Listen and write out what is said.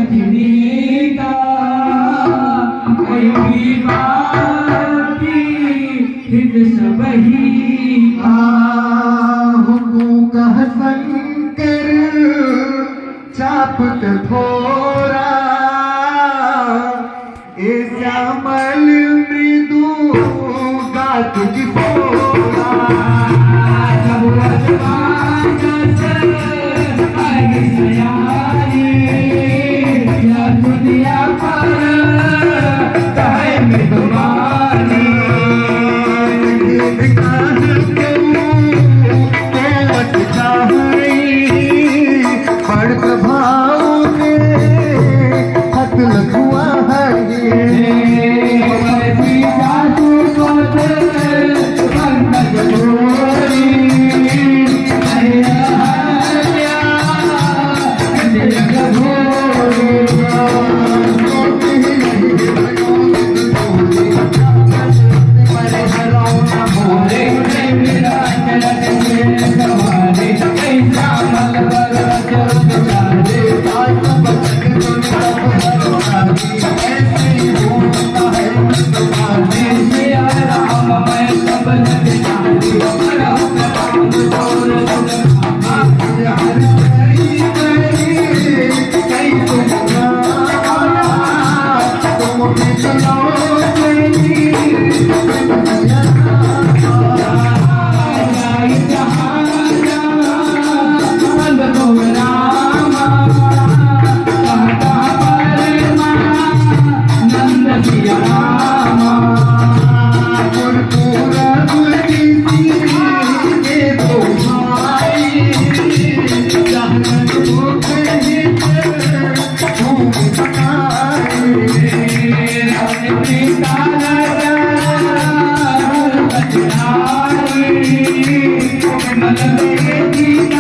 सजनी का कोई बाकी हित सबही हुकूक हसन कर चापत थोरा ए श्यामल मृदु गात की पोरा दुनिया पर कहे में तुम्हारी पढ़ भाव के हथ लखुआ Thank you.